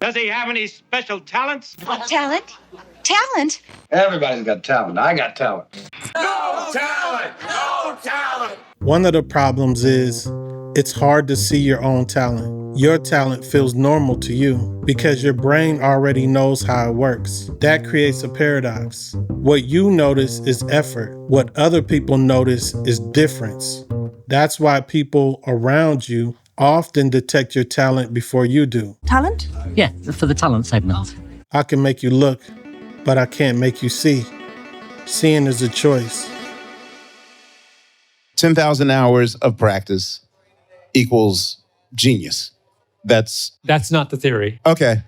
Does he have any special talents? Talent? Talent? Everybody's got talent. I got talent. No talent! No talent! One of the problems is it's hard to see your own talent. Your talent feels normal to you because your brain already knows how it works. That creates a paradox. What you notice is effort. What other people notice is difference. That's why people around you often detect your talent before you do. Talent? Yeah, for the talent segment. I can make you look, but I can't make you see. Seeing is a choice. 10,000 hours of practice equals genius. That's not the theory. okay.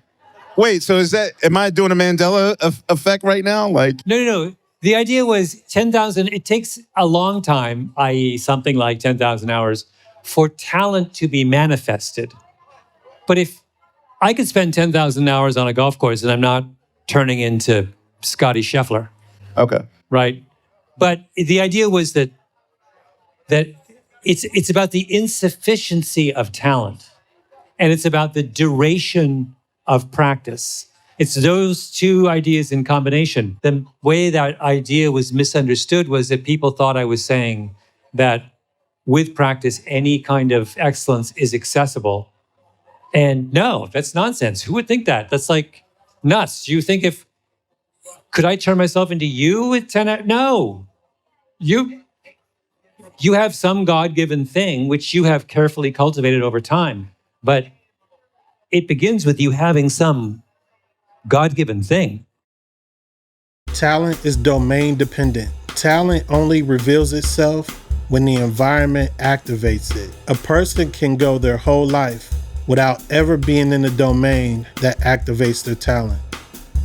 Wait, so am I doing a Mandela effect right now? Like, No. The idea was 10,000, it takes a long time, i.e. something like 10,000 hours, for talent to be manifested. But if I could spend 10,000 hours on a golf course and I'm not turning into Scotty Scheffler. okay. Right? But the idea was that it's about the insufficiency of talent, and it's about the duration of practice. It's those two ideas in combination. The way that idea was misunderstood was that people thought I was saying that with practice, any kind of excellence is accessible. And no, that's nonsense. Who would think that? That's like nuts. You think could I turn myself into you with 10 hours? No. You have some God-given thing which you have carefully cultivated over time, but it begins with you having some God-given thing. Talent is domain dependent. Talent only reveals itself when the environment activates it. A person can go their whole life without ever being in a domain that activates their talent.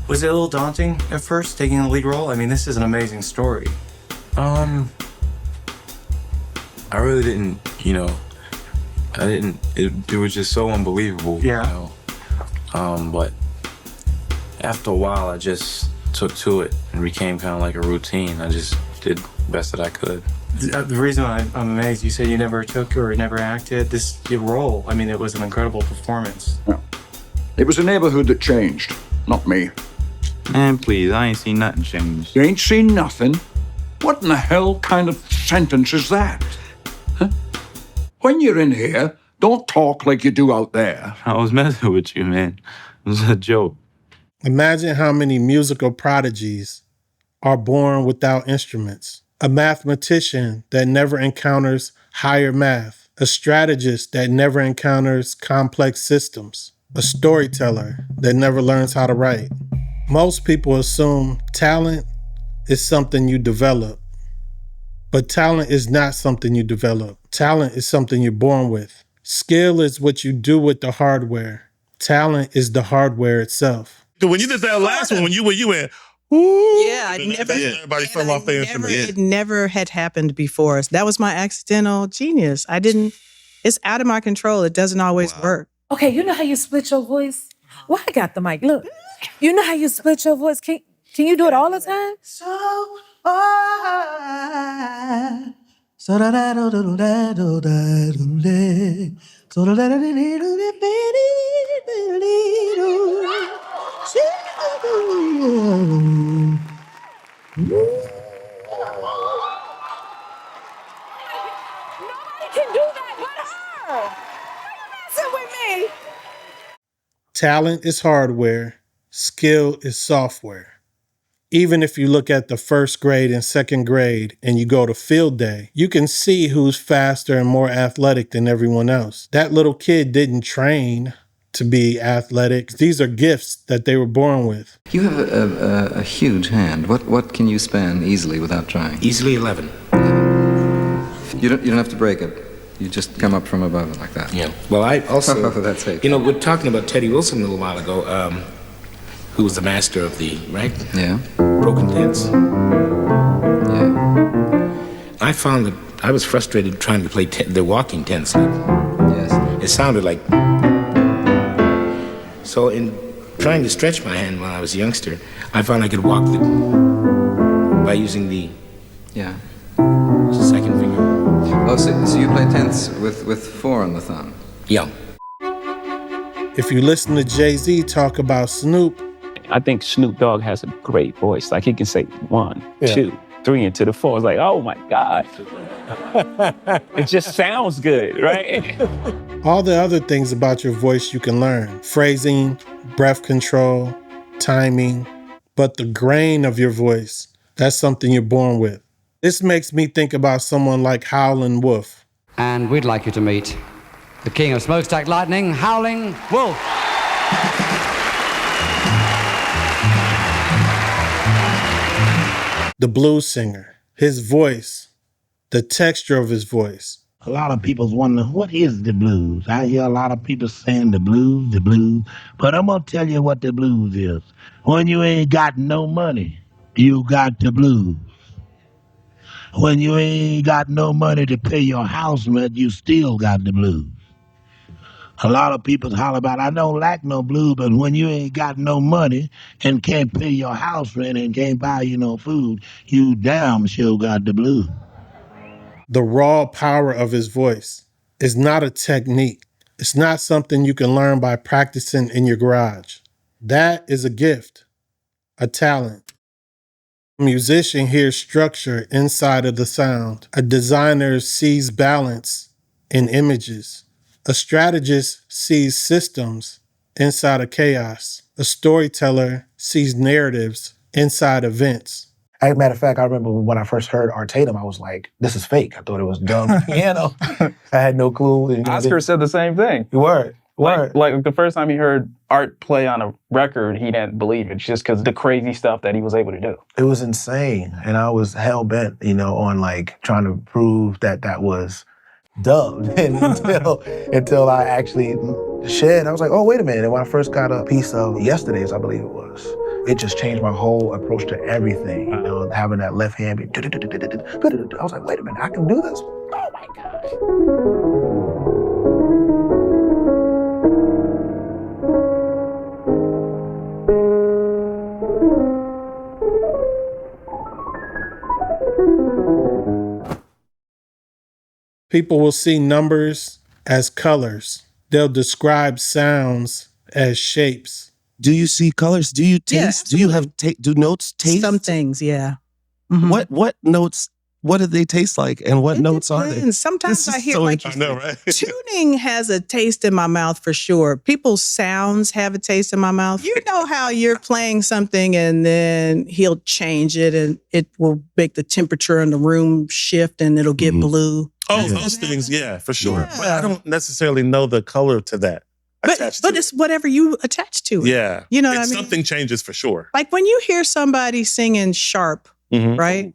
Was it a little daunting at first, taking the lead role? I mean, this is an amazing story. I really didn't, it was just so unbelievable. Yeah. But after a while, I just took to it and became kind of like a routine. I just did the best that I could. The reason I'm amazed, you said you never took or never acted your role. I mean, it was an incredible performance. No. It was a neighborhood that changed, not me. Man, please, I ain't seen nothing change. You ain't seen nothing? What in the hell kind of sentence is that? Huh? When you're in here, don't talk like you do out there. I was messing with you, man. It was a joke. Imagine how many musical prodigies are born without instruments. A mathematician that never encounters higher math. A strategist that never encounters complex systems. A storyteller that never learns how to write. Most people assume talent is something you develop. But talent is not something you develop. Talent is something you're born with. Skill is what you do with the hardware. Talent is the hardware itself. When you did that last one, when you went, ooh. Yeah, everybody fell off their instrument. It never had happened before. That was my accidental genius. It's out of my control. It doesn't always work. Okay, you know how you split your voice? Well, I got the mic. Look, you know how you split your voice? Can you do it all the time? Nobody can do that but her. Messing with me. Talent is hardware. Skill is software. Even if you look at the first grade and second grade and you go to field day, you can see who's faster and more athletic than everyone else. That little kid didn't train to be athletic. These are gifts that they were born with. You have a huge hand. What can you span easily without trying? Easily 11. You don't have to break it. You just come up from above it like that. Yeah. Well, I also... For that sake. we're talking about Teddy Wilson a little while ago, who was the master of the, right? Yeah. Broken tense. Yeah. I found that I was frustrated trying to play the walking tense. Yes. It sounded like... So in trying to stretch my hand when I was a youngster, I found I could walk by using the second finger. Oh, so you play tense with 4 on the thumb? Yeah. If you listen to Jay-Z talk about Snoop, I think Snoop Dogg has a great voice. Like he can say 1, 2, 3 into the 4. It's like, oh my God. It just sounds good, right? all the other things about your voice you can learn. Phrasing, breath control, timing. But the grain of your voice, that's something you're born with. This makes me think about someone like Howlin' Wolf. And we'd like you to meet the king of smokestack lightning, Howling Wolf. The blues singer, his voice, the texture of his voice. A lot of people's wondering, what is the blues? I hear a lot of people saying the blues, but I'm going to tell you what the blues is. When you ain't got no money, you got the blues. When you ain't got no money to pay your house rent, you still got the blues. A lot of people holler about, I don't lack no blues, but when you ain't got no money and can't pay your house rent and can't buy you no food, you damn sure got the blues. The raw power of his voice is not a technique. It's not something you can learn by practicing in your garage. That is a gift, a talent. A musician hears structure inside of the sound. A designer sees balance in images. A strategist sees systems inside of chaos. A storyteller sees narratives inside events. As a matter of fact, I remember when I first heard Art Tatum, I was like, this is fake. I thought it was dumb piano. I had no clue. You know, Oscar said the same thing. Word. Like the first time he heard Art play on a record, he didn't believe it just because the crazy stuff that he was able to do. It was insane. And I was hell-bent, on like trying to prove that that was dumb until I actually shed. I was like, oh, wait a minute. And when I first got a piece of Yesterday's, I believe it was, it just changed my whole approach to everything. Having that left hand, I was like, wait a minute, I can do this? Oh my God. People will see numbers as colors. They'll describe sounds as shapes. Do you see colors? Do you taste? Do you have do notes taste? Some things, yeah. Mm-hmm. What notes? What do they taste like, and what notes are they? Sometimes I hear so like interesting. I know, right? tuning has a taste in my mouth for sure. People's sounds have a taste in my mouth. You know how you're playing something and then he'll change it and it will make the temperature in the room shift and it'll get blue. Oh, those things, yeah, for sure. Yeah. But I don't necessarily know the color to that. But it's whatever you attach to it. Yeah. You know what I mean? Something changes for sure. Like when you hear somebody singing sharp, right?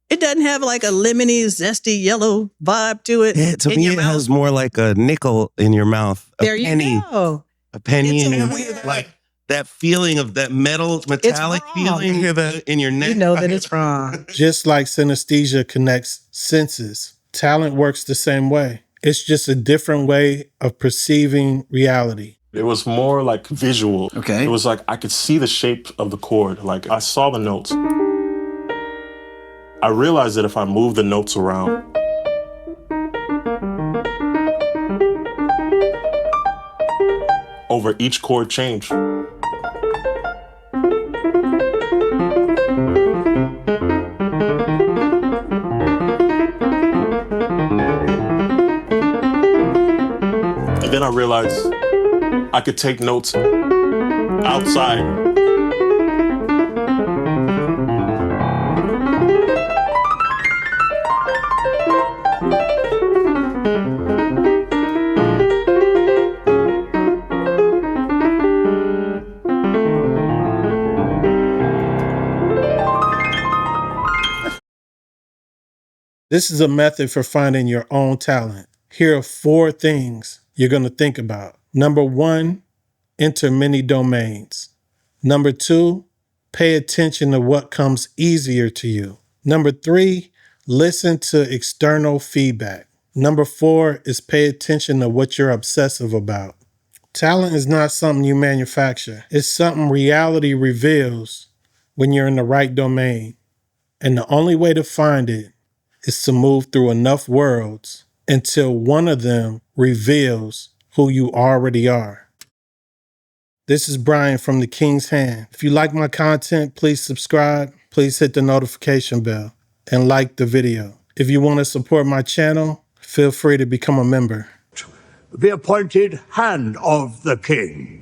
It doesn't have like a lemony, zesty, yellow vibe to it. Yeah, to me, it has more like a nickel in your mouth. There you go. A penny in your mouth. Like that feeling of that metallic feeling in your neck. You know that it's wrong. Just like synesthesia connects senses, talent works the same way. It's just a different way of perceiving reality. It was more like visual. Okay. It was like I could see the shape of the chord. Like I saw the notes. I realized that if I move the notes around, over each chord change, and then I realized I could take notes outside. This is a method for finding your own talent. Here are 4 things you're going to think about. Number 1, enter many domains. Number 2, pay attention to what comes easier to you. Number 3, listen to external feedback. Number 4 is pay attention to what you're obsessive about. Talent is not something you manufacture. It's something reality reveals when you're in the right domain. And the only way to find it is to move through enough worlds until one of them reveals who you already are. This is Brian from The King's Hand. If you like my content, please subscribe. Please hit the notification bell and like the video. If you want to support my channel, feel free to become a member. The appointed hand of the king.